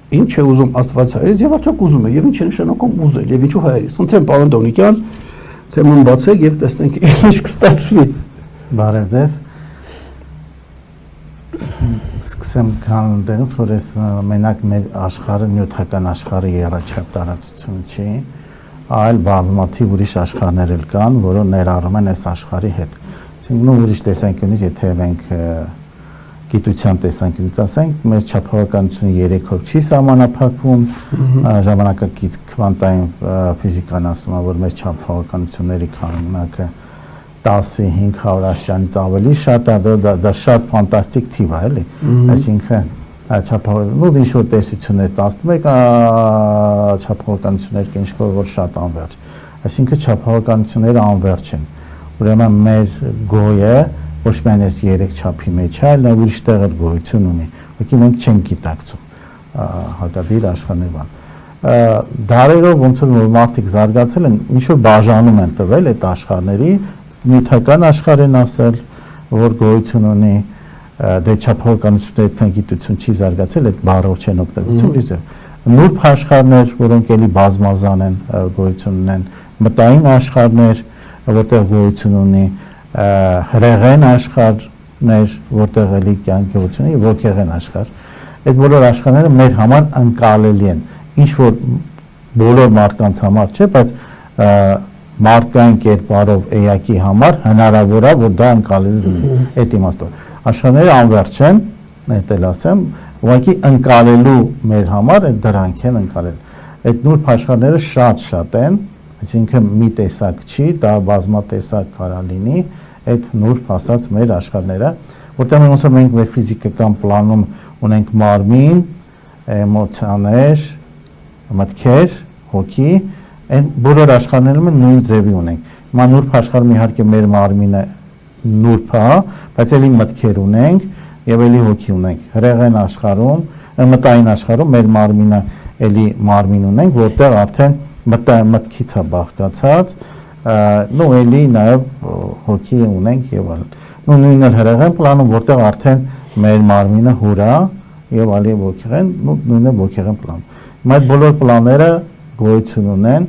ինչ է ուզում Աստված հայերից եւ արդյոք ուզում է եւ ինչ է նշանակում ուզել եւ ինչու հայերից։ Խնդրեմ պարոն Դոնիկյան, թեման բացեք եւ տեսնենք ինչ կստացվի։ Բարև ձեզ։ Սկսեմ քանդելուց, որ ես մենակ մեր աշխարհը նյութական աշխարհի երաչափ տարածություն չի, այլ բազմաթիվ ուրիշ աշխարհներ էլ կան, որոնք ներառում են այս աշխարհի հետ։ Այսինքն ուրիշ տեսանկյունից, եթե մենք գիտության տեսանկյունից ասենք, մեր չափավորականությունը 3-ով չի սահմանափակվում, ժամանակակից քվանտային ֆիզիկան ասում է, որ մեր չափավորականությունների քանակը 10-500 աշյանից ավելի շատ է, դա շատ ֆանտաստիկ թիվ է, էլի։ Այսինքն չափավորականություններ, ինչ որ տեսություններ 11 չափավորականություններ կան, որ շատ անվերջ։ Այսինքն չափավորականությունները անվերջ են։ Ուրեմն մեր գոյը ոչ միայն այս 3 չափի մեջ է, այլ ուրիշ տեղ էլ գոյություն ունի։ Ուղղակի մենք չենք գիտակցում հակադիր աշխարհներ բան։ Դարերով ոնց որ մարդիկ զարգացել են, ինչ որ բաժանում են տվել այդ աշխարհների, նյութական աշխարհ են ասել, որ գոյություն ունի, դե չափավորականությունների այդքան գիտություն չի զարգացել, այդ բառով չեն օգտագործում, իսկ նուրբ աշխարհներ, որոնք էլի բազմազան են, գոյություն ունեն, մտային աշխարհներ, որտեղ գոյություն ունի, հրեղեն աշխարհներ, որտեղ էլի կյանք գոյություն ունի, ոգեղեն աշխարհ։ Այդ բոլոր աշխարհները մեր համար ընկալելի են։ Ինչ որ բոլոր մարդկանց համար չէ, բայց մարդկային կերպարով էակի համար հնարավոր է, որ դա ընկալելի լինի։ Այդ իմաստով աշխարհները անվերջ են, այդ էլ ասեմ, ուղղակի ընկալելու մեր համար այդ դրանք են ընկալել։ Այդ նուրբ աշխարհները շատ են, այսինքն մի տեսակ չի, դա բազմատեսակ կարա լինի, այդ նուրբ ասած մեր աշխարհները, որտեղ ոնց որ մենք մեր ֆիզիկական պլանում ունենք մարմին, էմոցիաներ, մտքեր, հոգի, այն բոլոր աշխարհներում նույն ձևի ունենք։ Հիմա նուրբ աշխարհում իհարկե մեր մարմինը նուրբ է, բայց էլի մտքեր ունենք եւ էլի հոգի ունենք։ Հրեղեն աշխարհում, մտային աշխարհում մեր մարմինը էլի մարմին ունենք, որտեղ արդեն մտքից է բաղկացած, նո էլի նաև հոգի ունենք եւ այլն։ Նույնն էլ հրեղեն պլանում, որտեղ արդեն մեր մարմինը հուր է եւ ալի ոգեղեն, նույնն է ոգեղեն պլանում։ Հիմա այդ բոլոր պլանները գոյություն ունեն,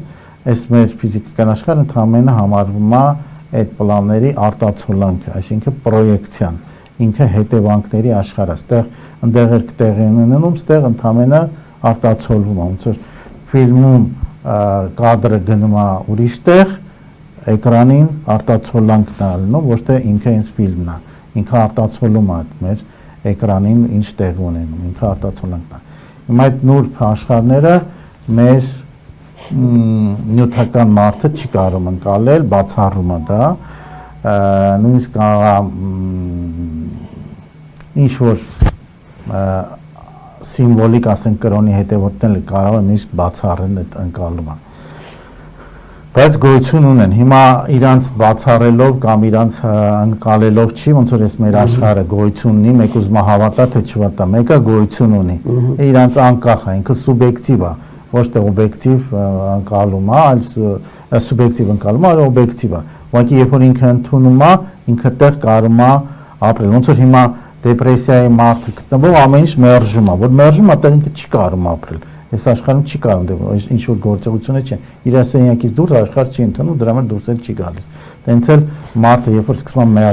այս մեր ֆիզիկական աշխարհը ընդհանրապես համարվում է այդ պլանների արտացոլանքը, այսինքն պրոյեկցիան, ինքը հետևանքների աշխարհը, այնտեղ էլ տեղի ունենում, այստեղ ընդհանրապես արտացոլվում է, ոնց որ ֆիլմում կադրը գնում է ուրիշ տեղ, էկրանին արտացոլանքն է լինում, ոչ թե ինքը ինձ ֆիլմն է, ինքը արտացոլում է մեր էկրանին ինչ տեղ ունենում, ինքը արտացոլանքն է։ Հիմա այդ նուրբ աշխարհները մեր նյութական մարդը չի կարող ընկալել, բացառում է դա, նույնիսկ ինչ որ սիմվոլիկ ասենք կրոնի հետևորդն էլ կարող է նույնիսկ բացառել այդ ընկալումը։ Բայց գոյություն ունեն։ Հիմա իրանց բացառելով կամ իրանց ընկալելով չի, ոնց որ այս մեր աշխարհը գոյություն ունի, մեկ ուզում է հավատա թե չվատա, մեկը գոյություն ունի։ Իրանց անկախ է, ինքը սուբյեկտիվ է, ոչ թե օբյեկտիվ ընկալում է, այլ սուբյեկտիվ ընկալում է, այլ օբյեկտիվ է։ Ուղղակի երբ որ ինքը ընդունում է, ինքը տեղ կարող է ապրել։ Ոնց որ հիմա դեպրեսիայի մարդը գտնվող ամեն ինչ մերժում է, որ մերժում է, դա ինքը չի կարող ապրել։ Այս աշխարհում չի կարող ինչ որ գործողություններ չեն։ Իր ասենյակից դուրս աշխարհ չի ընթանում, դրա համար դուրս էլ չի գալիս։ Տենց էլ մարդը երբ որ սկսում է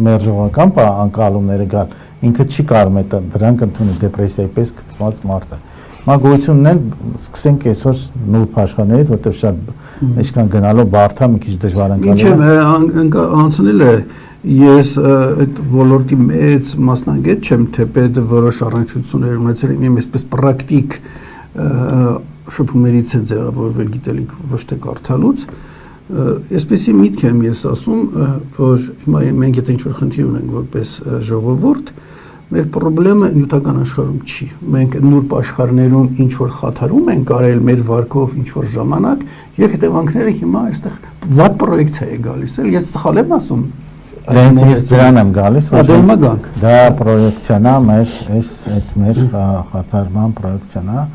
մերժողական անկալումները գալ, ինքը չի կարող դրանք ընդունել դեպրեսիայի պես գտնված մարդը։ Հիմա գոյություն ունեն, սկսենք այսօր նուրբ աշխարհներից, որտեղ շատ այսքան գնալով բարդ է, մի քիչ դժվար ընկալել։ Ինչ անցնել է, ես այդ ոլորտի մեծ մասնագետ չեմ, թեպետ որոշ առնչություններ ունեցել եմ, այսպես պրակտիկ շփումներից է ձևավորվել գիտելիք ոչ թե կարդալուց, այսպեսի միտք եմ ես ասում, որ հիմա մենք եթե ինչ-որ խնդիր ունենք որպես ժողովուրդ, մեր պրոբլեմը նյութական աշխարհում չի։ Մենք նուրբ աշխարհներում ինչ-որ խաթարում ենք արել մեր վարկով ինչ-որ ժամանակ եւ հետևանքները հիմա այստեղ վատ պրոյեկցիա է գալիս, էլ ես սխալ եմ ասում։ Ես դրան եմ գալիս, որ դա պրոյեկցիան է, մեր խաթարման պրոյեկցիան է։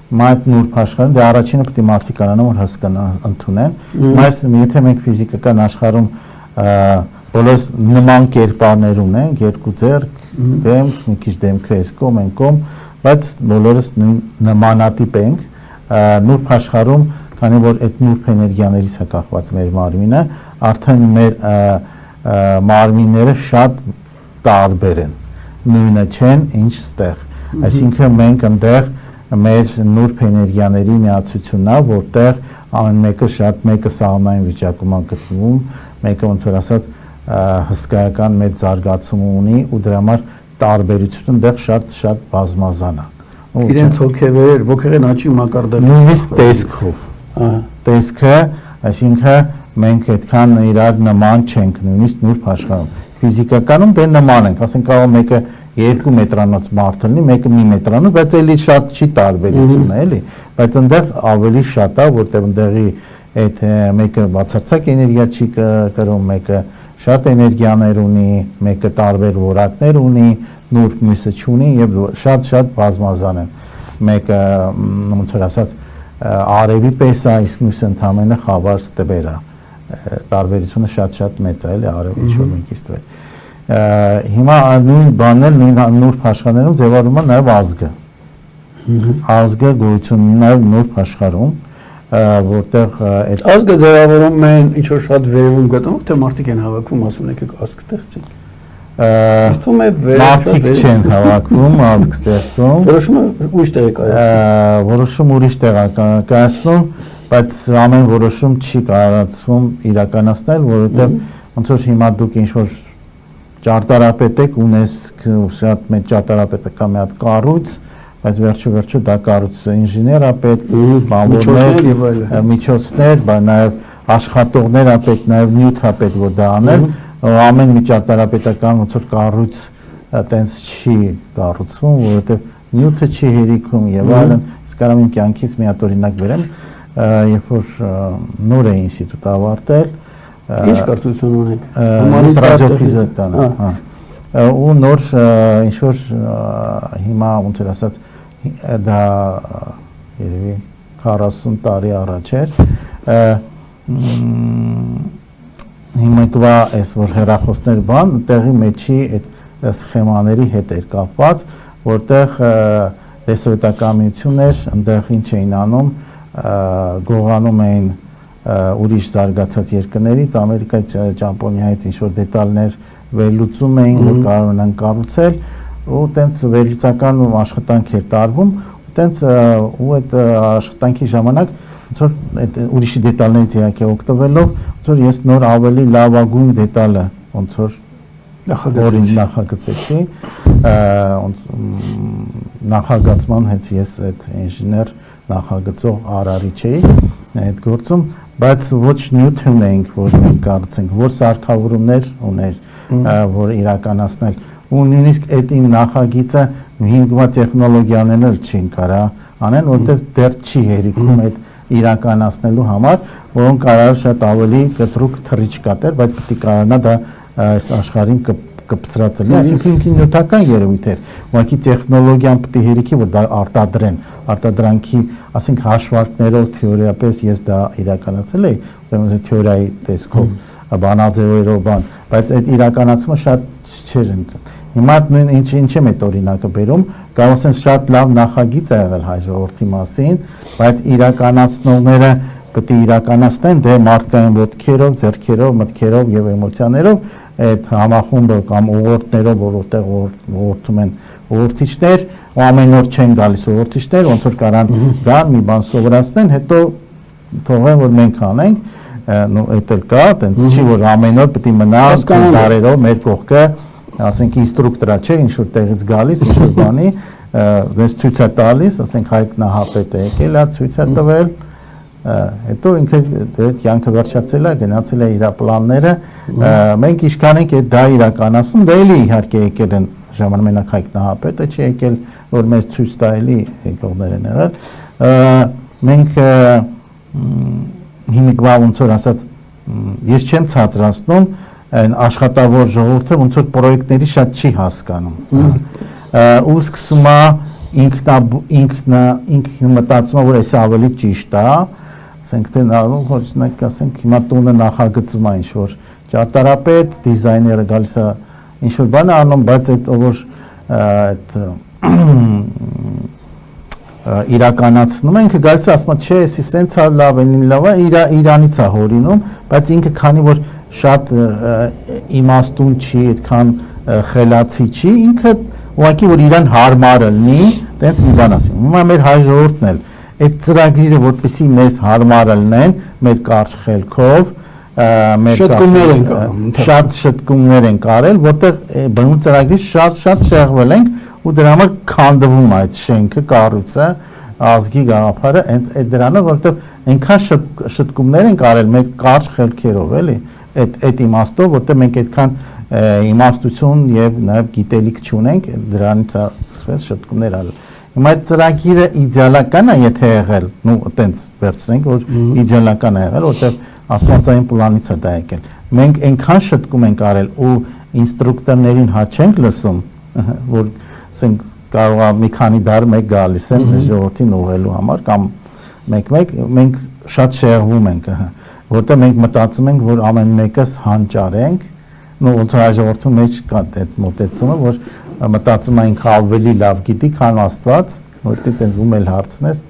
Այդ նուրբ աշխարհում դա առաջինը պետք է մարդիկ կարողանան որ հասկանան, ընդունեն։ Բայց եթե մենք ֆիզիկական աշխարհում բոլոր նման կերպարներ ունենք, երկու ձեռք, դեմք, մի քիչ դեմքը այս կողմ, այն կողմ, բայց բոլորս նմանատիպ ենք, նուրբ աշխարհում, քանի որ այդ նուրբ էներգիաներից է կախված մեր մարմինը, արդեն մեր մարմինները շատ տարբեր են, նույնը չեն, ինչ ստեղ, այսինքն մենք ընդեղ մեր նուրբ էներգիաների միացությունն է, որտեղ ամեն մեկը մեկը սաղմնային վիճակում է գտնվում, մեկը ոնց որ ասած հսկայական մեծ զարգացում ունի ու դրա համար տարբերությունը այնտեղ շատ բազմազան է։ Իրենց հոգեվեր, ոգեղեն աճի մակարդակը նույնիսկ տեսքով։ Տեսքը, այսինքն մենք այդքան իրար նման չենք, նույնիսկ նուրբ աշխարհում։ Ֆիզիկականում դե նման ենք, ասենք կարող մեկը 2 մետրանոց մարդ լինի, մեկը 1 մետրանոց, բայց էլի շատ չի տարբերությունը, էլի, բայց այնտեղ ավելի շատ է, որտեղ այնտեղի այդ մեկը բացարձակ էներգիա չի կրում, մեկը շատ էներգիաներ ունի, մեկը տարբեր որակներ ունի, նուրբ մյուսը չունի եւ շատ բազմազան են։ Մեկը ոնց որ ասած արևի պես է, իսկ մյուսը ընդամենը խավար ստվեր է։ Տարբերությունը շատ մեծ է, էլի արևի ինչ-որ մեկից տվել։ Հիմա նույն բանն էլ նույն նուրբ աշխարհներում ձևավորվում է նաև ազգը։ Ազգը գոյություն ունի նաև նուրբ աշխարհում, որտեղ այդ ազգը ձևավորում են ինչ որ շատ վերևում գտնվող, թե մարդիկ են հավաքվում, ասում եք ազգ ստեղծենք։ Իսկ թվում է մարդիկ չեն հավաքվում, ազգ ստեղծում։ Որոշումը ուրիշ տեղ է կայացնում։ Որոշում ուրիշ տեղ է կայացնում, բայց ամեն որոշում չի կարողացվում իրականացնել, որովհետև ոնց որ հիմա դուք ինչ որ ճարտարապետ եք, ունես շատ մեծ ճարտարապետը կա մի հատ կառույց, բայց վերջո դա կառույցը ինժեներ է պետք, բանվորներ, միջոցներ, նաև աշխատողներ է պետք, նաև նյութ է պետք, որ դա անել, ամեն մի ճարտարապետական ոնց որ կառույց տենց չի կառուցվում, որովհետև նյութը չի հերիքում եւ այլն, իսկ կարամ իմ կյանքից մի հատ օրինակ վերեմ, երբ որ նոր է ինստիտուտ ավարտել, ինչ կրթություն ունեք։ Ռադիոֆիզիկան, ու նոր ինչ որ հիմա ոնց որ ասած դա երևի 40 տարի առաջ էր, հիմիկվա այս որ հեռախոսներ բան, տեղի մեջի այդ սխեմաների հետ էր կապված, որտեղ սովետական միություններ այնտեղ ինչ էին անում, գողանում էին ուրիշ զարգացած երկրներից, Ամերիկայից, Ճապոնիայից ինչ-որ դետալներ վերլուծում էին, որ կարող են կառուցել, ու տենց վերլուծական աշխատանք էր տարվում, տենց ու այդ աշխատանքի ժամանակ ոնց որ այդ ուրիշի դետալներից իհարկե օգտվելով, ոնց որ ես նոր ավելի լավագույն դետալը ոնց որ նախագծեցի, նախագծման հենց ես այդ ինժեներ նախագծող արարիչ էի այդ գործում, բայց ոչ նյութն էինք, որ մենք կառուցենք, որ սարքավորումներ ուներ, որ իրականացնել, ու նույնիսկ այդ իմ նախագիծը հիմնված տեխնոլոգիաներն էլ չեն կարա անեն, որտեղ դեռ չի հերիքում այդ իրականացնելու համար, որոնք կարող շատ ավելի կտրուկ թռիչքատեր, բայց պետք է կարողանա դա այս աշխարհին կպցրած լինի, այսինքն ինքնինյութական երևույթ էր, ուղղակի տեխնոլոգիան պետք է հերիքի, որ դա արտադրեն, արտադրանքի, ասենք հաշվարկներով թեորիապես ես դա իրականացել էի, ուրեմն թեորիայի տեսքով, բանաձևերով բան, բայց այդ իրականացումը շատ չէր ընթանում։ Հիմա նույն ինչ եմ այդ օրինակը բերում, կարող ասեն շատ լավ նախագիծ է եղել հայ ժողովրդի մասին, բայց իրականացնողները պետք է իրականացնեն դե մարդկային ոտքերով, ձեռքերով, մտքերով եւ էմոցիաներով այդ համախումբը կամ ուղղորդներով, որտեղ ուղղորդում են ուղղորդիչներ, ու ամեն օր չեն գալիս ուղղորդիչներ, ոնց որ կարան գան մի բան սովորացնեն, հետո թողեն որ մենք անենք, այդ էլ կա, տենց չի որ ամեն օր պետք է մնա բարերով մեր կողքը, ասենք ինստրուկտորա չէ, ինչ որ տեղից գալիս, ինչ որ բանի, դες ցույց է տալիս, ասենք Հայկ Նահապետը եկել է, ցույց է տվել, հետո ինքը այդ կյանքը վերջացել է, գնացել է իր պլանները, մենք ինչքան ենք դա իրականացնում, դա էլի իհարկե եկել են ժամանակ Հայկ Նահապետը չի եկել, որ մեզ ցույց տա էլի եկողներ են եղել, մենք հիմիկվա ոնց որ ասած ես չեմ ցածրացնում այն աշխատավոր ժողովուրդը ոնց որ պրոյեկտների շատ չի հասկանում ու սկսում է ինքն մտածում որ այս ավելի ճիշտ է ասենք թե օրինակ ասենք հիմա տունը նախագծում է ինչ որ ճարտարապետ դիզայները գալիս է ինչ որ բան անում բայց այդ որ այդ իրականացնում է, ինքը գալիս է ասում է, չէ, էսի սենց է լավ, այնին լավ է, Իրանից է հորինում, բայց ինքը քանի որ շատ իմաստուն չի, այդքան խելացի չի, ինքը ուղղակի որ իրան հարմար լինի, տենց մի բան ասի։ Հիմա մեր հայ ժողովուրդն էլ այդ ծրագիրը որպեսզի մեզ հարմար լինեն, մեր կարճ խելքով, շատ շտկումներ են կարել, որտեղ բնույթ ծրագրից շատ շեղվել ենք ու դրա համար քանդվում է այդ շենքը, կառույցը, ազգի գաղափարը այդ դրանը, որտեղ այնքան շտկումներ են կարել մեր կարճ խելքերով, էլի, այդ իմաստով, որտեղ մենք այդքան իմաստություն եւ նաեւ գիտելիք չունենք, դրանից է սկսվեց շտկումներ արել։ Հիմա այդ ծրագիրը իդեալական է, եթե եղել, նու այտենց վերցնենք, որ իդեալական է եղել, որտեղ աստվածային պլանից է դա եկել։ Մենք այնքան շտկում ենք արել ու ինստրուկտորներին հաչ ենք լսում, որ ասենք կարող է մի քանի դար մեկ գալիս են ժողովրդին ուղղելու համար կամ մենք շատ շեղվում ենք, որտեղ մենք մտածում ենք, որ ամեն մեկս հանճար ենք, նո ոնց ժողովրդի մեջ կա այդ մոտեցումը, որ մտածում ենք ավելի լավ գիտի, քան Աստված, որտեղ տենց ում էլ հարցնես,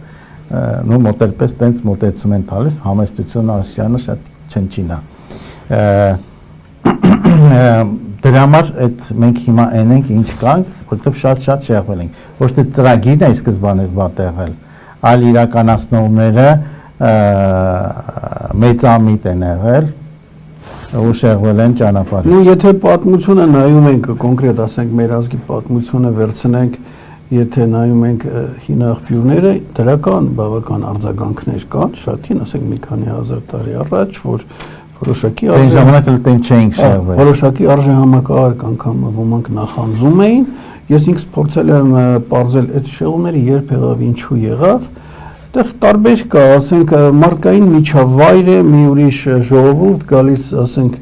նո մոտերպես տենց մոտեցում են տալիս, համեստությունը ասյանը շատ չնչին է։ Դրա համար այդ մենք հիմա այնենք ինչ կանք, որտեղ շատ շեղվել ենք։ Ոչ թե ծրագիրն է սկզբանե վատեղել, այլ իրականացնողները մեծամիտ են եղել ու շեղվել են ճանապարհից։ Ու եթե պատմությունը նայում ենք կոնկրետ, ասենք մեր ազգի պատմությունը վերցնենք, եթե նայում ենք հին աղբյուրները, դրական բավական արձագանքներ կան, շատին, ասենք մի քանի հազար տարի առաջ, որ որոշակի այն ժամանակ էլ տեն չէինք շեղվել։ Որոշակի արժեհամակարգ անգամ ոմանք նախանձում էին։ Ես ինքս փորձել եմ պարզել այդ շեղումները երբ եղավ, ինչու եղավ։ Այդտեղ տարբեր կա, ասենք մարդկային միջավայր է, մի ուրիշ ժողովուրդ գալիս, ասենք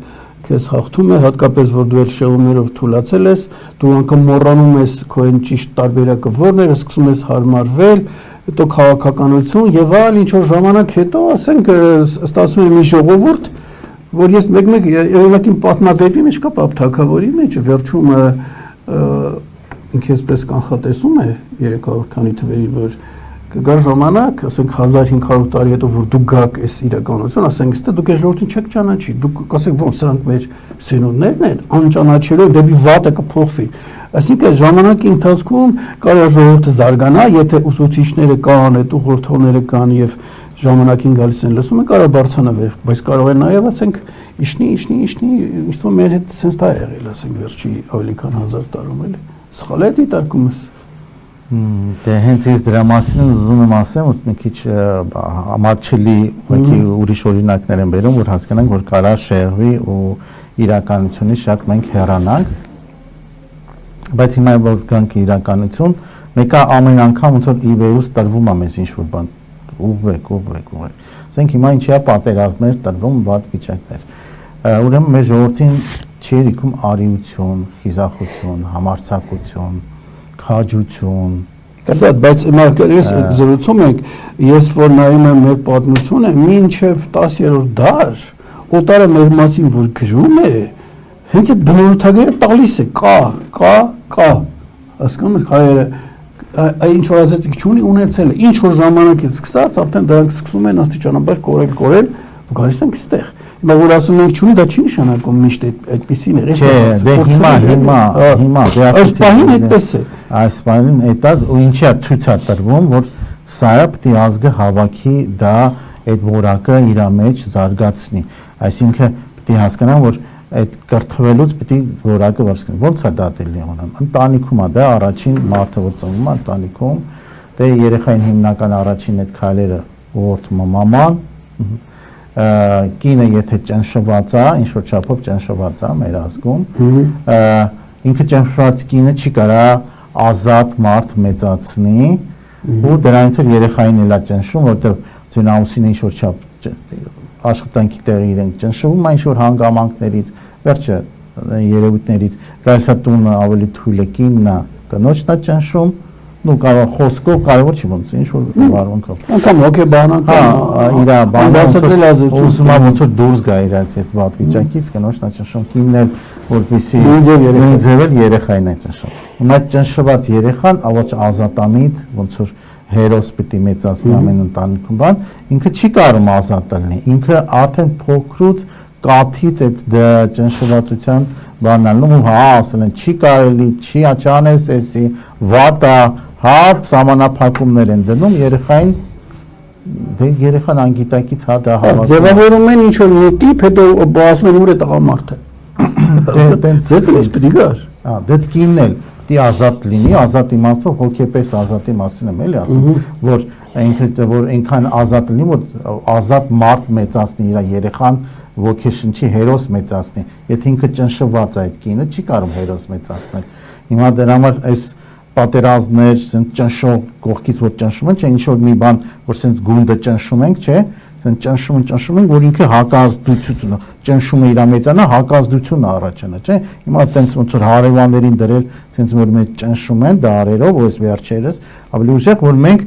քեզ հաղթում է, հատկապես որ դու այդ շեղումներով թուլացել ես, դու անգամ մոռանում ես քո այն ճիշտ տարբերակը որն էր, սկսում ես հարմարվել, հետո քաղաքականություն եւ այլ ինչ որ ժամանակ հետո, ասենք ստացվում է մի ժողովուրդ, որ ես մեկ երևակին պատմադեպի մեջ կա Պապ Թագավորի մեջ, վերջում ինքը այսպես կանխատեսում է 300 քանի թվերի, որ կգա ժամանակ, ասենք 1500 տարի հետո որ դուք գաք այս իրականություն, ասենք ստե դուք այս ժողովրդին չեք ճանաչի, դուք կասեք ոնց սրանք մեր սերունդներն են, անճանաչելով դեպի վատը կփոխվի։ Այսինքն ժամանակի ընթացքում կարող է ժողովուրդը զարգանա, եթե ուսուցիչները կան, այդ ուղղորդողները կան եւ ժամանակին գալիս են լսում են, կարող բարձրանա վեր, բայց կարող է նաեւ ասենք իշնի, ինձ թվում մեր հետ sense դա եղել, ասենք վերջի ավելի քան 1000 տարում էլի։ Սխալ է դիտարկումս։ Դե հենց ես դրա մասին ուզում եմ ասեմ, որ մի քիչ համաչելի ուղղակի ուրիշ օրինակներ են բերում, որ հասկանանք, որ կարա շեղվի ու իրականությունից շատ մենք հեռանանք, բայց հիմա որ գանք իրականություն, մեկը ամեն անգամ ոնց որ իվերուս տրվում է մեզ ինչ-որ բան, ուղղեք։ Ասենք հիմա ինչի է պատերազմներ տրվում, վատ վիճակներ։ Ուրեմն մեր ժողովրդին չի եկում արիություն, խիզախություն, համարձակություն, քաջություն։ Բայց մարգարես զրուցում ենք, ես որ նայում եմ մեր պատմությունը, մինչև 10-րդ դար, օտարը մեր մասին որ գրում է, հենց այդ բնորոշակները տալիս է, կա, հասկանում եք, հայերը ինչ որ ազատիկ չունի, ունեցել է, ինչ որ ժամանակից սկսած, արդեն դրանք սկսում են աստիճանաբար կորել, ու գալիս ենք այստեղ։ Հիմա որ ասում ենք չունի, դա չի նշանակում միշտ այդպեսին է։ Հիմա այս պահին այդպես է։ Այս պահին էտա ու ինչի է ցույց է տրվում, որ սա պետք է ազգը հավաքի դա այդ որակը իր մեջ զարգացնի։ Այսինքն պետք է հասկանան, որ այդ կրթվելուց պետք է որակը վարսկնի։ Ոնց է դա դելի ունենալ։ Ընտանիքում է դա առաջին մարդը որ ծնվում է ընտանիքում, դե երեխային հիմնական առաջին այդ քայլերը որդում է մաման, կինը եթե ճնշված է, ինչ որ չափով ճնշված է մեր ազգում, ինքը ճնշված կինը չի կարա ազատ մարդ մեծացնի ու դրանից էլ երեխային էլա ճնշում, որտեղ ձեն ամուսինը ինչ որ չափ աշխատանքի տեղի իրենք ճնշվում, ինչ որ հանգամանքներից, վերջը երևույթներից, գալիս է տունը ավելի թույլ է կինն է, կնոջն է ճնշում, նու կարող խոսքով կարևոր չի ոնց ինչ որ վարունքով անգամ հոգեբանական իր բանը ուզում է ոնց որ դուրս գա իրաց այդ վատ վիճակից կնոջն է ճնշում կինն էլ որպեսի նույն ձևել երեխային է ճնշում հիմա ճնշված երեխան ոչ ազատամիտ ոնց որ հերոս պիտի մեծացնի ամեն ընտանիքում բան, ինքը չի կարող ազատ լինի, ինքը արդեն փոքրուց կաթից այդ ճնշվածության բանալնում ու հա ասել են չի կարելի, չի աչանես էսի, վատա, հա սահմանափակումներ են դնում երեխային դե երեխան անգիտակից հա դա հավատում ձևավորում են ինչ որ մի տիպ, հետո ասում են ուր է տղամարդը։ Դե պիտի գար։ Դե կինն էլ պիտի ազատ լինի, ազատ իմացող հոգեպես ազատի մասին եմ էլի ասում, որ ինքը որ այնքան ազատ լինի, որ ազատ մարդ մեծացնի իր երեխան ոգեշնչի հերոս մեծացնի։ Եթե ինքը ճնշված է այդ կինը, չի կարող հերոս մեծացնել։ Հիմա դրա համար այս պատերազմներ, ասենք ճնշող կողքից որ ճնշում են, չէ, ինչ որ մի բան, որ ասենք գունդը ճնշում ենք, չէ, ասենք ճնշում են, որ ինքը հակազդությունը, ճնշումը իր մեծանա, հակազդությունը առաջանա, չէ։ Հիմա այտենց ոնց որ հարևաններին դրել, ասենց որ մենք ճնշում են դարերով, ո՞ս վերջերս, ավելի ուժեղ, որ մենք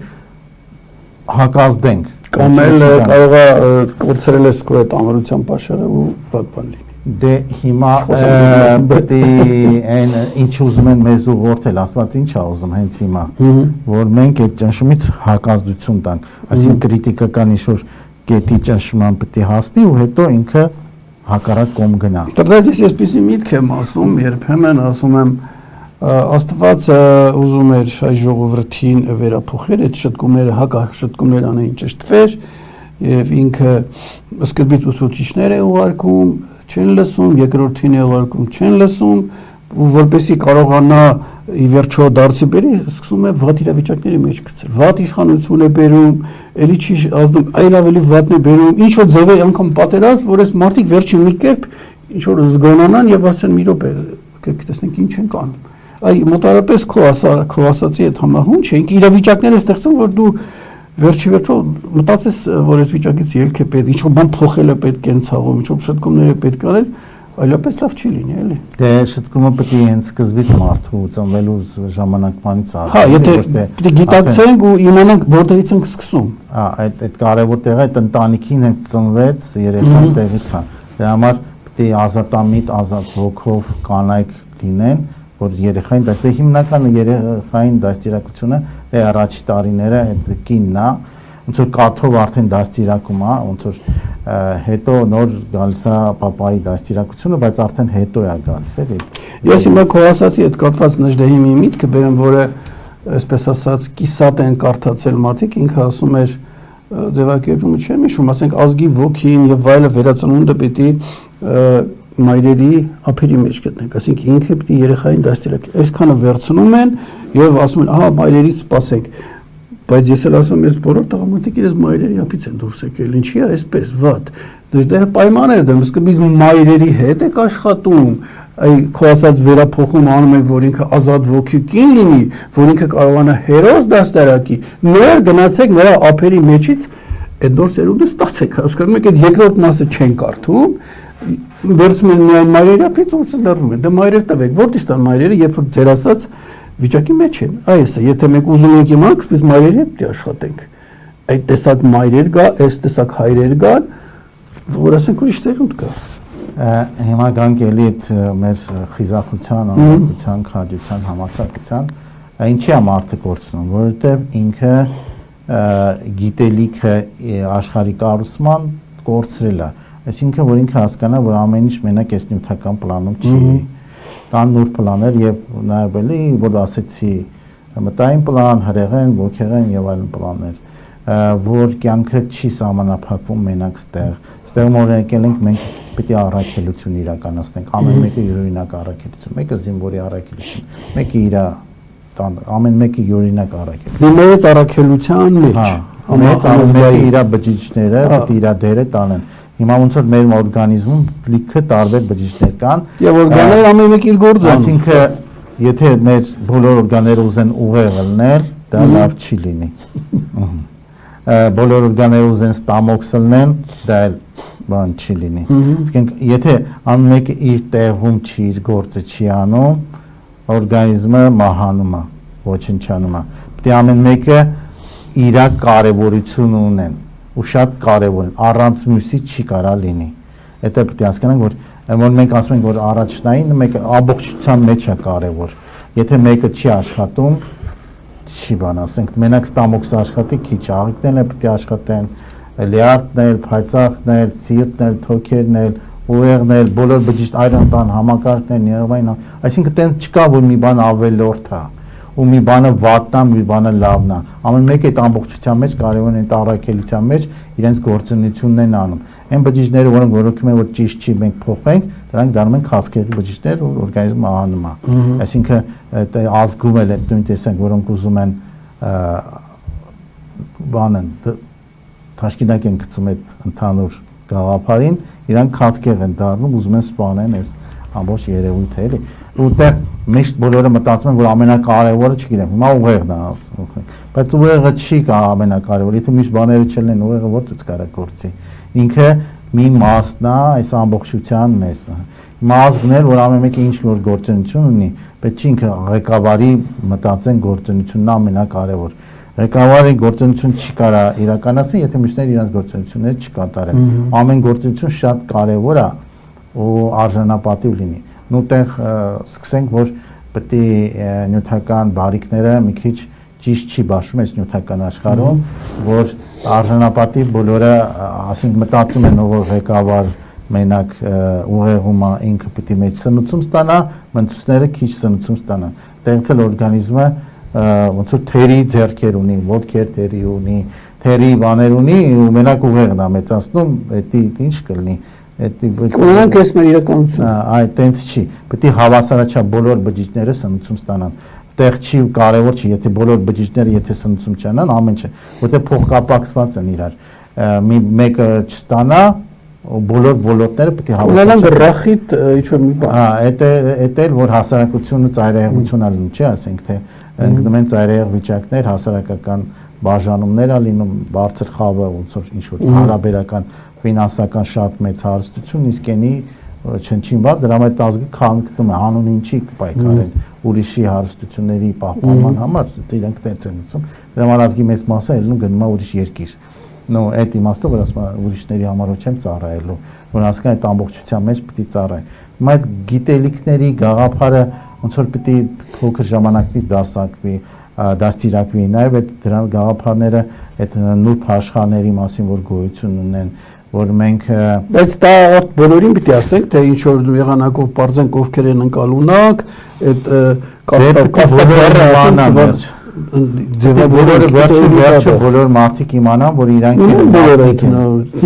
հակազդենք կամ էլ կարող է կորցրել ես քո այդ ամրության պաշարը ու վատ բան լինի։ Դե հիմա պետք է այն ինչ ուզում են մեզ ուղղորդել, ասված ինչ է ուզում հենց հիմա, որ մենք այդ ճնշումից հակազդություն տանք, այսինքն քրիտիկական ինչ-որ կետի ճնշման պետք է հասնի ու հետո ինքը հակառակ կողմ գնա։ Դրանից ես այսպեսի միտք եմ ասում, երբեմն ասում եմ Աստված ուզում էր հայ ժողովրդին վերափոխել այդ շտկումները, հակաշտկումներ անեն ճշտվեր եւ ինքը սկզբից ուսուցիչներ է ուղարկում, չեն լսում, երկրորդին է ուղարկում, չեն լսում, ու որպեսի կարողանա ի վերջո դարձի բերի, սկսում է վատ իրավիճակների մեջ գցել։ Վատ իշխանություն է բերում, էլի չի ազդում, այլ ավելի վատն է բերում, ինչ որ ձև է անգամ պատերազմ, որ այս մարդիկ վերջին մի կերպ ինչ որ զգոնանան եւ ասեն մի րոպե, տեսնենք ինչ են կանում։ Այ մոտարապես քո ասացի այդ համահունչ է, ինք իրավիճակներ է ստեղծում, որ դու վերջի վերջո մտածես, որ այս վիճակից ելք է պետք, ինչ որ բան փոխել է պետք են ցաղում, ինչ որ շտկումներ է պետք անել, այլապես լավ չի լինի, էլի։ Դե շտկումը պետք է հենց սկզբից մարդու ծնվելու ժամանակվանից արդեն։ Հա, եթե պետք է գիտակցենք ու իմանանք որտեղից ենք սկսում։ Հա, այդ կարևոր տեղը այդ ընտանիքին հենց ծնվեց երեխան տեղից է։ Դրա համար պետք է ազատամիտ, ազատ ոգով կանայք լինեն, որ երեխային դե հիմնականը երեխային դաստիարակությունը դե առաջի տարիները այդ կինն է, ոնց որ կաթով արդեն դաստիարակում է, ոնց որ հետո նոր գալիս է պապայի դաստիարակությունը, բայց արդեն հետո է գալիս էլի։ Ես հիմա քո ասացի այդ կապված Նժդեհի մի միտքը բերեմ, որը այսպես ասած կիսատ են կարդացել մարդիկ, ինքը ասում էր ձևակերպումը չեմ հիշում, ասենք ազգի ոգին եւ վայելը վերածնունդը պիտի մայրերի ափերի մեջ գտնենք, այսինքն ինքը պիտի երեխային դաստիարակի, այսքանը վերցնում են եւ ասում են, ահա մայրերից սպասեք, բայց ես էլ ասում եմ, ես բոլոր տղամարդիկ իրենց մայրերի ափից են դուրս եկել, ինչի է այսպես վատ, դե պայմաններ դեմ, սկզբից մայրերի հետ եք աշխատում, այ քո ասած վերափոխում անում եք, որ ինքը ազատ ոգի կին լինի, որ ինքը կարողանա հերոս դաստիարակի, նոր գնացեք նրա ափերի մեջից այդ նոր սերունդը ստացեք, հասկանում եք, այդ երկրորդ մասը չեն կարդում, վերցնում են միայն մայրերի ափից ու լրվում են, դե մայրեր տվեք, որտե՞ց տան մայրերը, երբ որ ձեր ասած վիճակի մեջ են, այս է, եթե մենք ուզում ենք իմանալ, սկսից մայրերի հետ աշխատենք, այդ տեսակ մայրեր գա, այս տեսակ հայրեր գան, որ ասենք ուրիշ սերունդ կա։ Հիմա գանք էլի այդ մեր խիզախության, անկախության, քաջության, համարձակության, ինչի է մարդը կորցնում, որովհետև ինքը գիտելիքը աշխարհի կառուցման կորցրել է, այսինքն որ ինքը հասկանա, որ ամեն ինչ մենակ այս նյութական պլանում չի, կան նոր պլաններ եւ նաեւ էլի որ ասեցի մտային պլան, հրեղեն, ոգեղեն եւ այլն պլաններ, որ կյանքը չի սահմանափակվում մենակ ստեղ օրինակել ենք մենք պետք է առաքելություն իրականացնենք, ամեն մեկը յուրօրինակ առաքելություն, մեկը զինվորի առաքելություն, մեկը իր ամեն մեկը յուրօրինակ առաքելություն։ Մեծ առաքելության մեջ, ամեն իր բջիջները պետք է իր դերը տանեն։ Հիմա ոնց որ մեր օրգանիզմում լիքը տարբեր բջիջներ կան եւ օրգանները ամեն մեկ իր գործը անում։ Այսինքն եթե մեր բոլոր օրգանները ուզեն ուղեղ լնել, դա լավ չի լինի։ Բոլոր օրգանները ուզեն ստամոքս լնեն, դա էլ բան չի լինի։ Այսինքն եթե ամեն մեկը իր տեղում չի, իր գործը չի անում, օրգանիզմը մահանում է, ոչնչանում է։ Պետք է ամեն մեկը իր կարևորություն ունեն ու շատ կարևոր են, առանց մյուսի չի կարա լինի։ Դա պետք է հասկանանք, որ մենք ասում ենք, որ առաջնային մեկը ամբողջության մեջ է կարևոր։ Եթե մեկը չի աշխատում, չի բան ասենք մենակ ստամոքս աշխատի քիչ աղիքներն էլ պետք է աշխատեն լիարդն էլ փայծաղն էլ սիրտն էլ թոքերն էլ ուղեղն էլ բոլոր բջիջ այրանտան համակարգներն եղվային այսինքն տենց չկա որ մի բան ավելորդ է ու մի բանը վատն է մի բանը լավն է ամեն մեկը այդ ամբողջության մեջ կարևոր է այդ առաքելության մեջ իրենց գործունեությունն են անում այն բջիջները որոնք որոշում են որ ճիշտ չի մենք փոխենք դրանք դառնում են խասկերի բջիջներ ու օրգանիզմը անում է այսինքն ազգում էլ այդ նույն տեսակ որոնք ուզում են բանը թաշկինակ են գցում այդ ընդհանուր գաղափարին իրանք խասկեր են դառնում ուզում են սպանեն այս ամբողջ երևույթը էլի ուտեղ միշտ բոլորը մտածում են որ ամենակարևորը չգիտեմ հիմա ուղեղն է բայց ուղեղը չի կա ամենակարևորը եթե միշտ բաները չլինեն ուղեղը որտեղից կարա գործի ինքը մի մասն է այս ամբողջության մեզ մազգն էլ որ ամեն մեկը ինչ որ գործունեություն ունի պետք չի ինքը ղեկավարի մտածեն գործունեությունն ամենակարևոր ղեկավարի գործունեություն չի կարա իրականացնել եթե մյուսները իրենց գործունեությունները չկատարեն ամեն գործունեություն շատ կարևոր է ու արժանապատիվ լինի նույնտեղ սկսենք որ պետք է նյութական բարիկները մի քիչ ճիշտ չի բաշխում այս նյութական աշխարհում որ արժանապատիվ բոլորը ասենք մտածում են որ ղեկավար մենակ ուղեղում ինքը պետք է մեծ սնուցում ստանա մնացածները քիչ սնուցում ստանան դրանց էլ օրգանիզմը ոնց որ թերի ձեռքեր ունի ոտքեր թերի ունի թերի բաներ ունի ու մենակ ուղեղն է մեծացնում դա ինչ կլինի Ունենք այս մեր իրականությունը այդ տենց չի պետք է հավասարաչափ բոլոր բջիջները սնուցում ստանան տեղ չի կարևոր չի եթե բոլոր բջիջները եթե սնուցում չանան ամեն չէ որտեղ փոխկապակցված են իրար մեկը չստանա բոլոր ոլորտները պետք է ունենան գրախիտ ինչ որ մի բան այդ էլ որ հասարակությունը ծայրահեղություն ալնում չի ասենք թե ընկնում են ծայրահեղ վիճակներ հասարակական բաժանումներ ա լինում բարձր խավը ոնց որ ինչ որ հարաբերական ֆինանսական շատ մեծ հարստություն իսկ էնի չնչին բա դրա մեջ ազգը քանդվում է հանուն ինչի կպայքարեն ուրիշի հարստությունների պահպանման համար իրենք տենց են ուզում դրա համար ազգի մեծ մասը ելնում գնում է ուրիշ երկիր նո այդ իմաստով որ ասում ուրիշների համար չեմ ծառայելու որ ասկան այդ ամբողջության մեջ պետք է ծառայ հիմա այդ գիտելիքների գաղափարը ոնց որ պետք է փոքր ժամանակից դասակվի դաստիարակվի նաև այդ դրան գաղափարները այդ նուրբ աշխարհների մասին որ գոյություն ունեն որ մենք բայց դա բոլորին պիտի ասենք թե ինչ որ եղանակով բարձենք ովքեր են ընկալունակ այդ կաստաբարը ասենք բոլորը վերջը բոլոր մարդիկ իմանան որ իրանք են բոլորը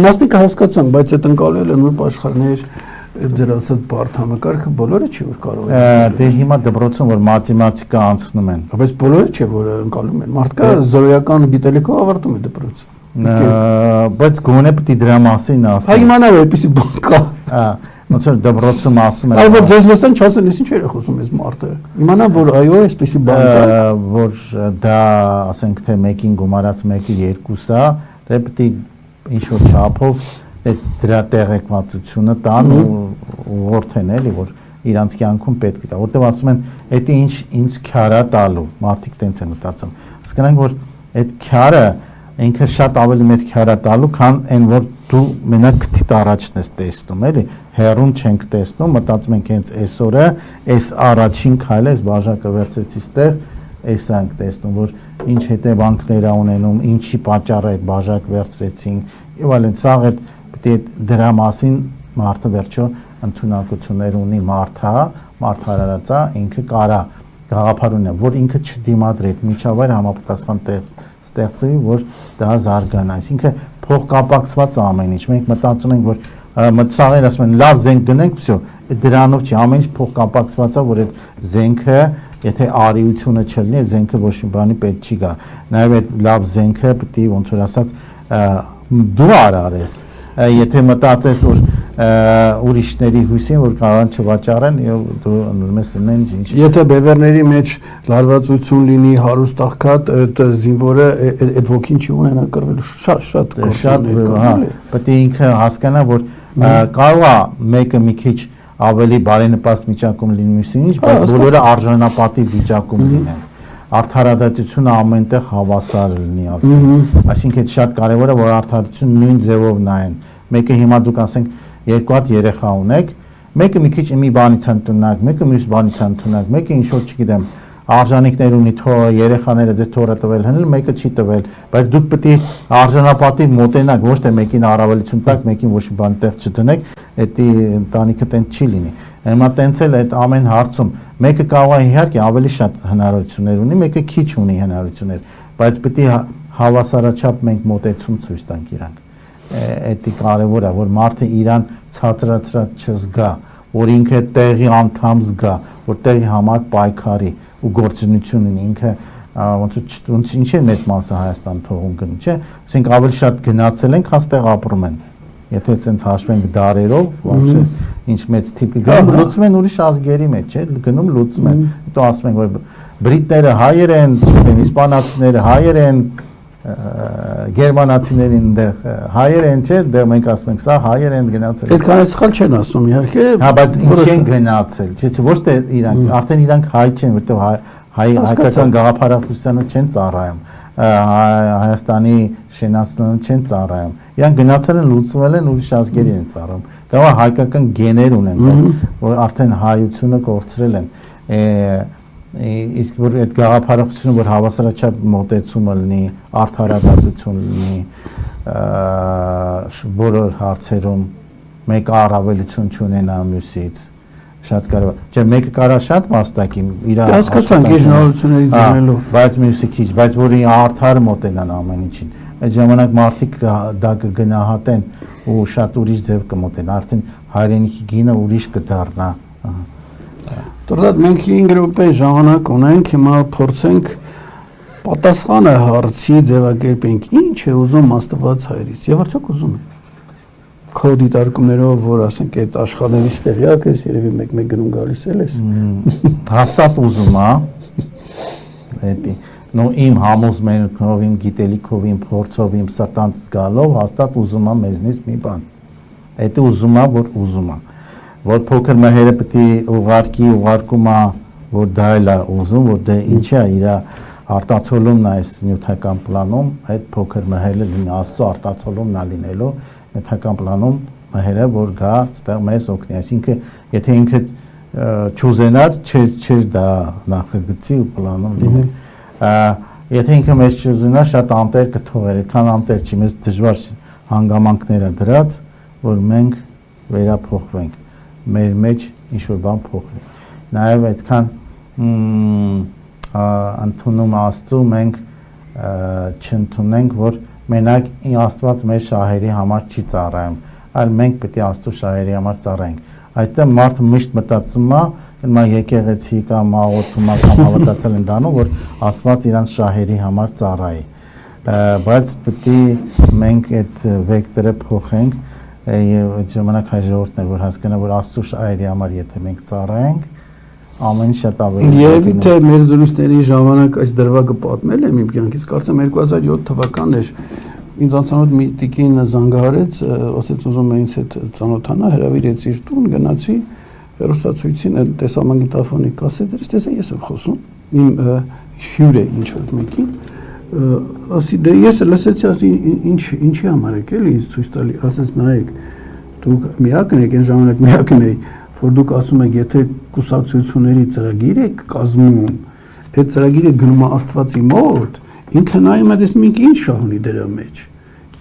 մասնիկը հասկացան բայց այդ ընկալելը նույն աշխարհներ ձեր ասած բարդ համակարգը բոլորը չի որ կարող են դե հիմա դպրոցում որ մաթեմատիկա անցնում են բայց բոլորը չէ որ ընկալում են մարդկա զորոյական գիտելիքով ավարտում է դպրոցը բայց գոնե պետք է դրա մասին ասել իմանա որ այդպեսի բան կա ոնց որ դպրոցում ասում են այո որ ձեզ լսեն չասեն ինչ էր խոսում այս մարդը իմանա որ այո այսպեսի բան կա որ դա ասենք թե մեկին գումարած մեկը երկուսա դե պետք է ինչ որ չափով այդ դրա տեղեկատվությունը տան ու որդեն էլի որ իրանց կյանքում պետք է դա որտեղ ասում են դա ինչ քյարա տալու մարդիկ տենց են մտածում հասկանանք որ այդ քյարը ինքը շատ ավելի մեծ քյարա տալու քան այն որ դու մենակ քթիդ առաջն ես տեսնում էլի հերուն չենք տեսնում մտածում ենք հենց այսօրը այս առաջին քայլը այս բաժակը վերցրեցի ստեղ այսանք տեսնում որ ինչ հետևանքներ ա ունենում ինչի պատճառը այդ բաժակ վերցրեցինք եւ այլն սա այդ դրա մասին մարդը վերջո ընդունակություններ ունի մարդարարածա ինքը կարա գաղափար ունի որ ինքը չդիմադրի այդ միջավայր համապատասխան ստեղծվի որ դա զարգանա այսինքն փոխկապակցված ամեն ինչ մենք մտածում ենք որ մտածողները ասում են լավ զենք գնենք վсё դրանով չի ամեն ինչ փոխկապակցված է որ այդ զենքը եթե արիությունը չլինի զենքը ոչ մի բանի պետք չի գա նաև այդ լավ զենքը պետք է ոնց որ ասած դու արարես եթե մտածես որ ուրիշների հույսին որ կարան չվաճառեն եւ դու ընդունում ես նենց ինչ եթե բևերների մեջ լարվածություն լինի հարուստ աղքատ այդ զինվորը այդ ոգին չի ունենա կռվելու շատ հա պետք է ինքը հասկանա որ կարող է մեկը մի քիչ ավելի բարենպաստ վիճակում լինի մյուսին ինչ բայց բոլորը արժանապատիվ վիճակում լինեն արդարադատությունը ամենտեղ հավասար լինի ասենք այսինքն շատ կարևոր է որ արդարությունը նույն ձևով նայեն մեկը հիմա դուք ասենք երկու հատ երեխա ունեք մեկը մի քիչ մի բանից ընդունակ մեկը մյուս բանից ընդունակ մեկը ինչ որ չգիտեմ արժանինքներ ունի, երեխաները ձեզ թորը տվել հնել, մեկը չի տվել, բայց դուք պետք է արժանապատիվ մոտենաք, ոչ թե մեկին առավելություն տաք, մեկին ոչ մի բան տեղ չդնեք, դա ընտանիքը տենց չի լինի։ Հիմա տենց էլ այդ ամեն հարցում մեկը կարող է իհարկե ավելի շատ հնարավորություններ ունի, մեկը քիչ ունի հնարավորություններ, բայց պետք է հավասարաչափ մենք մոտեցում ցույց տանք իրանք։ Դա կարևոր է, որ մարդը իրան ցածրացրած չզգա, որ ինքը տեղի անդամ զգա, որ տեղի համար պայքարի ու գործունեություն ունի, ինքը ոնց ինչ է մեծ մասը Հայաստան թողում գնում, չէ՞, ասենք ավելի շատ գնացել ենք, հաց տեղ ապրում են։ Եթե sense հաշվենք դարերով, вообще ինչ մեծ տիպի գնում, լուծում են ուրիշ ազգերի մեջ, չէ՞, գնում լուծում են։ Հետո ասում են, որ բրիտները հայեր են, իսպանացիները հայեր են, գերմանացիներին դեռ հայեր են, չէ՞, դեռ մենք ասում ենք, սա հայեր են գնացել։ Այդքան սխալ չեն ասում, իհարկե։ Հա, բայց ինչ են գնացել, չէ՞, ոչ թե իրանք, արդեն իրանք հայ չեն, որտեղ հայկական գաղափարախոսությանը չեն ծառայում, Հայաստանի շենացնանը չեն ծառայում։ Իրանք գնացել են, լուծվել են, ուրիշ ազգերի են ծառայում։ Կարող հայկական գեներ ունեն, որ արդեն հայությունը կորցրել են։ Իսկ որ այդ գաղափարախոսությունը, որ հավասարաչափ մոտեցումը լինի, արդարադատություն լինի, բոլոր հարցերում մեկը առավելություն չունենա մյուսից, շատ կարևոր։ Չէ, մեկը կարա շատ վաստակի իր հասկացանք իր հնարավորությունների ձեռնելով, բայց մյուսը քիչ, բայց որ արդար մոտենան ամեն ինչին։ Այդ ժամանակ մարդիկ դա կգնահատեն ու շատ ուրիշ ձև կմոտեն, արդեն հայրենիքի գինը ուրիշ կդառնա։ Դեռ մենք 5 րոպե ժամանակ ունենք, հիմա փորձենք պատասխանը հարցի ձևակերպենք, ինչ է ուզում Աստված հայրից, եւ արդյոք ուզում է։ Քո դիտարկումներով, որ ասենք այդ աշխարհներից տեղյակ ես, երևի մեկ գնում գալիս ես։ Հաստատ ուզում է։ Էդի նո իմ համոզմունքով, իմ գիտելիքով, իմ փորձով, իմ սրտանց զգալով հաստատ ուզում է մեզնից մի բան։ Դա ուզում է, որ ուզում է։ Որ փոքր մհերը պետք է ուղարկում է, որ դա էլ է ուզում, որ դա ինչ է իր արտացոլումն է այս նյութական պլանում, այդ փոքր մհերը լինի Աստծո արտացոլումն է լինելու նյութական պլանում մհերը, որ գա ստեղ մեզ օգնի, այսինքն եթե ինքը չուզենար, չէր դա նախագծի ու պլանում լինել։ Եթե ինքը մեզ չուզենար, շատ անտեր կթողեր, այդքան անտեր չի, մեզ դժվար հանգամանքները դրած, որ մենք վերափոխվենք, մեր մեջ ինչ-որ բան փոխվի։ Նաև այդքան ընդունում Աստծո մենք չընդունենք, որ մենակ Աստված մեր շահերի համար չի ծառայում, այլ մենք պետք է Աստծո շահերի համար ծառայենք։ Այդտեղ մարդը միշտ մտածում է, նա եկեղեցի կամ աղոթում է կամ հավատացել են դառնում, որ Աստված իրանց շահերի համար ծառայի։ Բայց պետք է մենք այդ վեկտորը փոխենք եւ այդ ժամանակ հայ ժողովուրդն է, որ հասկանա, որ Աստծո շահերի համար եթե մենք ծառայենք, ամեն շատ ավելի։ Երևի թե մեր զրույցների ժամանակ այս դրվագը պատմել եմ իմ կյանքից, կարծեմ 2007 թվականն էր, ինձ անծանոթ մի տիկին զանգահարեց, ասեց ուզում է ինձ հետ ծանոթանա, հրավիրեց իր տուն, գնացի հեռուստացույցին այդ տեսամագնիտոֆոնի կասետերից, տեսա ես եմ խոսում, իմ հյուր է ինչ-որ մեկին, ասի դե ես լսեցի, ասի ինչի համար եք էլի ինձ ցույց տալի, ասեց նայեք, դուք միակն եք, այն ժամանակ միակն էի, որ դուք ասում եք, եթե կուսակցությունների ծրագիր եք կազմում, այդ ծրագիրը գնում է Աստվածի մոտ, ինքը նայում է դες մենք ինչ շահ ունի դրա մեջ,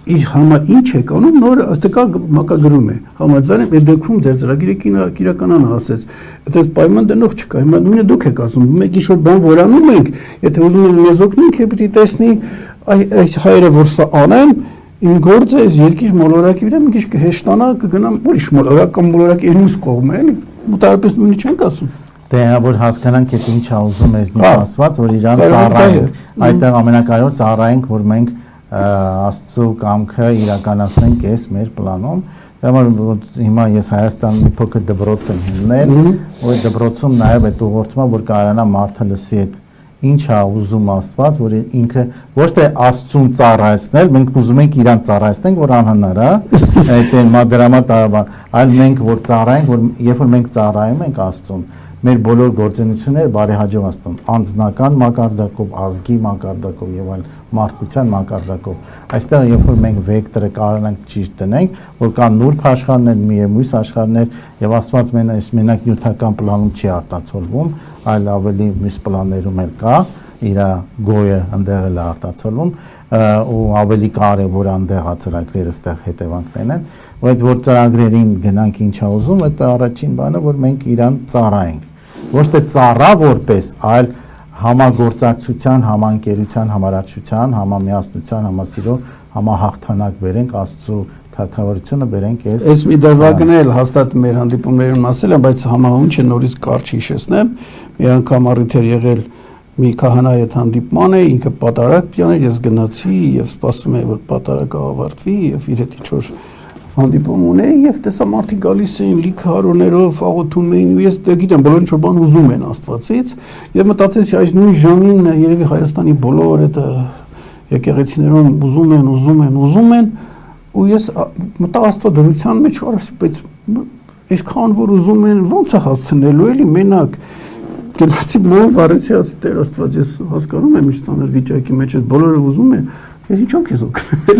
իր համար ինչ եք անում, նոր ըստեկա մակագրում է, համաձայն եմ, այդ դեպքում ձեր ծրագիրը կիրականանա, ասեց, այդպես պայման դնող չկա, հիմա նույնը դուք եք ասում, մենք ինչ-որ բան որ անում ենք, եթե ուզում են մեզ օգնենք, պետք է տեսնի այս հայերը, որ սա անեն, իմ գործը այս երկիր մոլորակի վրա մի քիչ կհեշտանա, կգնամ ուրիշ մոլորակ կամ մոլորակի մյուս կողմը, էլի, մոտարապես նույնը չենք ասում։ Դե որ հասկանանք այդ ինչ ուզում էս Աստված, որ իրան ծառայենք, այդտեղ ամենակարևոր ծառայենք, որ մենք Աստծո կամքը իրականացնենք այս մեր պլանում։ Դեռ հիմա ես Հայաստանում մի փոքր դպրոց եմ հիմնել, որ դպրոցում նաև այդ ուղղորդումը, որ կարողանա մարդը լսի այդ ինչ է ուզում Աստված, որ ինքը ոչ թե Աստծուն ծառայեցնել, մենք ուզում ենք իրան ծառայեցնենք, որ անհնար է, այդ դրամատարաբար, այլ մենք որ ծառայենք, որ երբ որ մենք ծառայում ենք Աստծուն, մեր բոլոր գործունեությունները բարեհաջող աստան, անձնական մակարդակով, ազգի մակարդակով եւ այլ, մարդկության մակարդակով։ Այստեղ երբ որ մենք վեկտորը կարողանանք ճիշտ դնենք, որ կան նուրբ աշխարհներ, միևնույն աշխարհներ եւ Աստված մենակ նյութական պլանում չի արտացոլվում, այլ ավելի մյուս պլաններում էլ կա, իր գոյը ընդեղ էլ արտացոլվում ու ավելի կարևոր անդեղ ծրագրերը այստեղ հետևանքներն են, որ այդ ծրագրերին գնանք ինչա ուզում, այդ առաջին բանը, որ մենք իրան ծառայենք, ոչ թե ծառա որպես, այլ համագործակցության, համանկերության, համարաչության, համամիասնության, համասիրո, համահաղթանակ բերենք Աստծո թագավորությունը բերենք այս մի դրվագն էլ հաստատ մեր հանդիպումներում ասել եմ, բայց համահունչը նորից կարճ հիշեցնեմ, մի անգամ առիթ էր եղել մի քահանայի հետ հանդիպման է, ինքը պատարագ պիաներ, ես գնացի եւ սպասում էի, որ պատարագը ավարտվի եւ իր հետ ինչ-որ հանդիպում ունեի եւ տեսա մարդիկ գալիս էին լիքը հարուներով, աղոթում էին ու ես գիտեմ բոլորը ինչ-որ բան ուզում են Աստվածից եւ մտածեցի այս նույն ժամին երևի Հայաստանի բոլոր այդ եկեղեցիներում ուզում են ու ես մտա Աստծո մեջ ու ասի բայց այսքան որ ուզում են ո՞նց է հասցնելու էլի մենակ գնացի մոլ վարեցի ասի Տեր Աստված ես հասկանում եմ ինչ տաներ վիճակի մեջ ես բոլորը ուզում են ես ինչո՞ք ես օգնել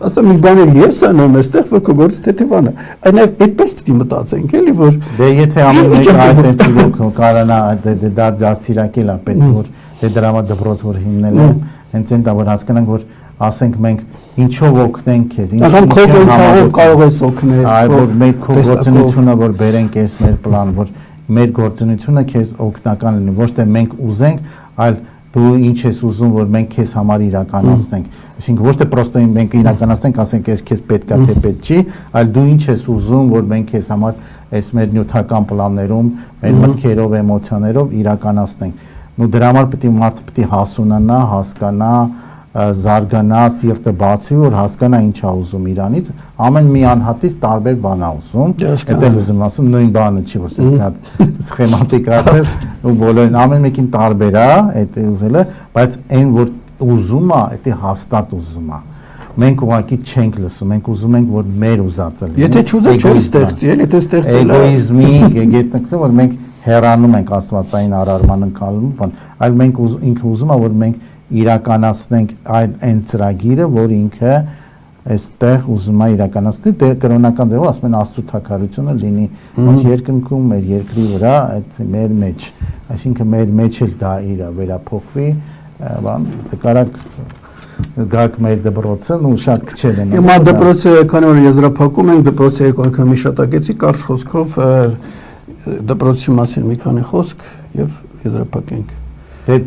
ասա մի բաներ ես անեմ այստեղ որ քո գործը թեթևանա այնև այդպես պիտի մտածենք էլի որ դե եթե ամեն մեկ այդպես կարանա դա դասիրակել է պետք որ դե դրամա դպրոց որ հիմնել են հենց այն դա որ հասկանանք որ ասենք մենք ինչով օգնենք քեզ ինչով քո գործով կարող ես օգնել այլ որ մենք քո գործունեությունը որ բերենք այս մեր պլան որ մեր գործունեությունը քեզ օգնական լինի ոչ թե մենք ուզենք այլ դու ինչ ես ուզում որ մենք քեզ համար իրականացնենք այսինքն ոչ թե պրոստը մենք իրականացնենք ասենք ես քեզ պետքա թե պետք չի այլ դու ինչ ես ուզում որ մենք քեզ համար այս մեր նյութական պլաններում մեր մտքերով էմոցիաներով իրականացնենք ու դրա համար պետք է մարդը պետք է հասունանա հասկանա զարգանա սիրտը բացի որ հասկանա ինչ է ուզում իրանից ամեն մի անհատից տարբեր բան է ուզում դա ուզում ասում նույն բանը չի որ սա հատ սխեմատիկ ասես ու բոլորին ամեն մեկին տարբեր է այդ ուզելը բայց այն որ ուզում է դա հաստատ ուզում է մենք ուղղակի չենք լսում մենք ուզում ենք որ մեր ուզածը լինի եթե չուզենք չոր ստեղծի էլ եթե ստեղծել էգոիզմի գետնքն որ մենք հեռանում ենք աստվածային արարման ընկալում բան այլ մենք ինքը ուզում է որ մենք իրականացնենք այն ծրագիրը, որ ինքը այստեղ ուզում է իրականացնել, դե կրոնական ձևով ասում են Աստծո թագավորությունը լինի ոնց երկնքում, մեր երկրի վրա, այդ մեր մեջ, այսինքն մեր մեջ էլ դա իր վերափոխվի, բան, կարակ գաք մեր դպրոցը ու շատ քչել են։ Հիմա դպրոցը քանի որ եզրափակում ենք, դպրոցը երկու անգամ հիշատակեցի, կարճ խոսքով դպրոցի մասին մի քանի խոսք եւ եզրափակենք։ Դե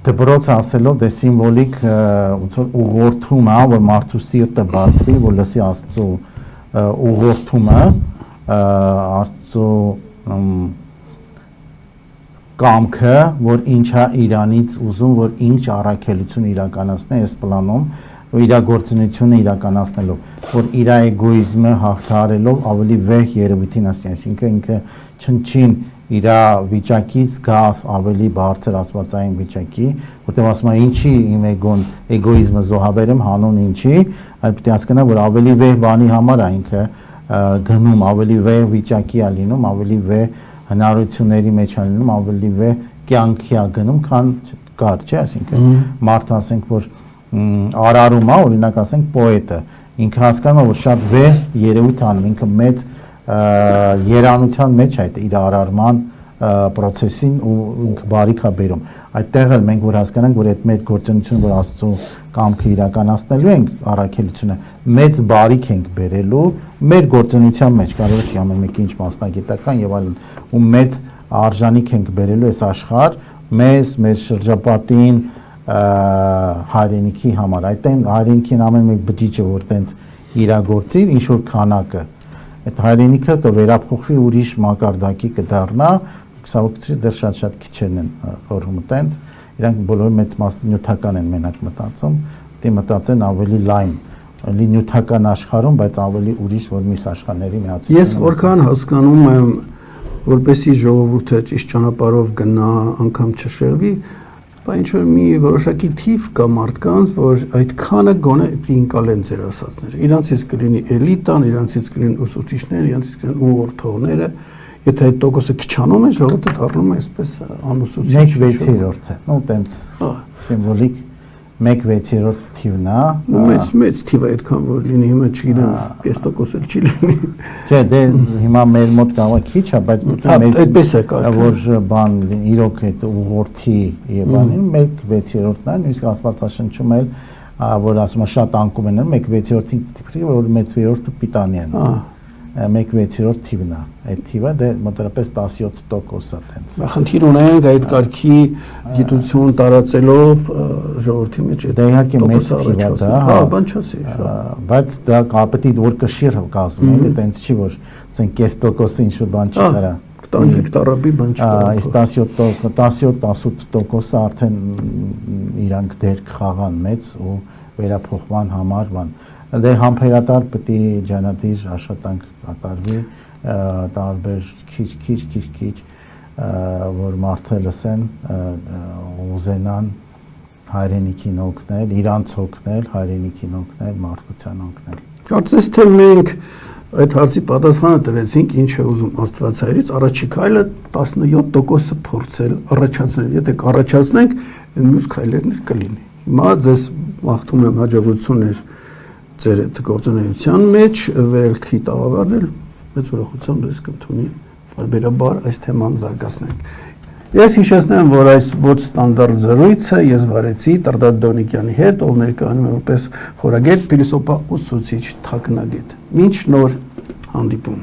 դպրոց ասելով դե սիմվոլիկ ուղղորդում է որ մարդու սիրտը բացվի որ լսի Աստծո ուղղորդումը Աստծո կամքը որ ինչա իրանից ուզում որ ինչ առաքելություն իրականացնի այս պլանում ու իր գործունեությունը իրականացնելով որ իր էգոիզմը հաղթահարելով ավելի վեհ երևույթին ասի այսինքն ինքը չնչին իր վիճակից գաս ավելի բարձր աստվածային վիճակի, որտեղ ասում է ինչի իմ էգոիզմը զոհաբերեմ հանուն ինչի, այլ պետք է հասկանա որ ավելի վեհ բանի համար է ինքը գնում, ավելի վեհ վիճակի է լինում, ավելի վեհ հնարավորությունների մեջ է լինում, ավելի վեհ կյանքի է գնում, քան կար, չէ, այսինքն մարդ ասենք որ արարում է, օրինակ ասենք պոետը, ինքը հասկանում է որ շատ վեհ երևույթ անում, ինքը մեծ երանության մեջ այդ իր արարման process-ին ու ինքը բարիք է բերում այդտեղ էլ մենք որ հասկանանք որ այդ մեր գործունեությունը որ Աստծո կամքը իրականացնելու ենք առաքելությունը մեծ բարիք ենք բերելու մեր գործունեության մեջ կարող չի ամեն մեկի ինչ մասնագիտական եւ այլն ու մեծ արժանիք ենք բերելու այս աշխարհ մեզ մեր շրջապատին հայրենիքի համար այդտեղ հայրենիքին ամեն մեկ բջիջը որ տենց իրագործի ինչ որ քանակը այդ հայրենիքը կվերափոխվի ուրիշ մակարդակի կդառնա սավոքցի դեռ շատ քիչ են խորհում տենց իրանք բոլորը մեծ մասը նյութական են մենակ մտածում դե մտածեն ավելի լայն ավելի նյութական աշխարհում բայց ավելի ուրիշ որ մյուս աշխարհների միացում ես որքան հասկանում եմ որպեսի ժողովուրդը ճիշտ ճանապարհով գնա անգամ չշեղվի Բայց ինչ-որ մի որոշակի թիվ կա մարդկանց, որ այդքանը գոնե պիտի ընկալեն ձեր ասածները։ Իրանցից կլինի էլիտան, իրանցից կլինեն ուսուցիչները, իրանցից կլինեն ուղղորդողները։ Եթե այդ տոկոսը քչանում է, ժողովուրդը դառնում է այսպես անուսուցիչ։ 1/6-ը, նո տենց սիմվոլիկ 1/6 թիվն է։ Մեծ թիվ է այդքան որ լինի, հիմա չգիտեմ, 5% էլ չի լինի։ Չէ, դե հիմա մեր մոտ կարող է քիչ է, բայց այդպես է կարգը։ որ բան իրոք այդ ուղղորդի եւ բանին 1/6-ն է, նույնիսկ Աստվածաշնչում էլ որ ասում է շատ անկում են 1/6-ին դիպրի, որ 1/6-ը պիտանի են։ 1/6 թիվն է։ Այդ թիվը դե մոտավորապես 17% է տենց։ Խնդիր ունենք այդ կարգի գիտություն տարածելով ժողովրդի մեջ այդ դե իհարկե մեծ թիվ է դա, հա, բան չասի, բայց դա կապետի որ կշիռ կազմի, էլի տենց չի որ ասենք 0.5%-ը ինչ որ բան չի կարա։ Տանիք տարաբի բան չկա։ Այս 17-18%-ը արդեն իրանք դեր կխաղան մեծ ու վերափոխման համար բան։ Դե համբերատար պետք է ջանադիր աշխատանք կատարվի տարբեր քիչ որ մարդը լսեն ուզենան հայրենիքին օգնել, իրանց օգնել, հայրենիքին օգնել, մարդկության օգնել։ Կարծես թե մենք այդ հարցի պատասխանը տվեցինք, ինչ է ուզում Աստվածայրից, առաջի քայլը 17%-ը փորձել առաջացնել, եթե կառաջացնենք, մյուս քայլերն կլինի։ Հիմա ձեզ մաղթում եմ հաջողություններ ձեր գործունեության մեջ, վերելքի տաղավարներ, մեծ ուրախությամբ ձեզ կընդունի բարբերաբար այս թեման զարգացնենք։ Ես հիշեցնեմ, որ այս ոչ ստանդարտ զրույցը ես վարեցի Տրդատ Դոնիկյանի հետ, ով ներկայանում է որպես խորագետ, փիլիսոփա ուսուցիչ, թաքնագետ։ Մինչ նոր հանդիպում։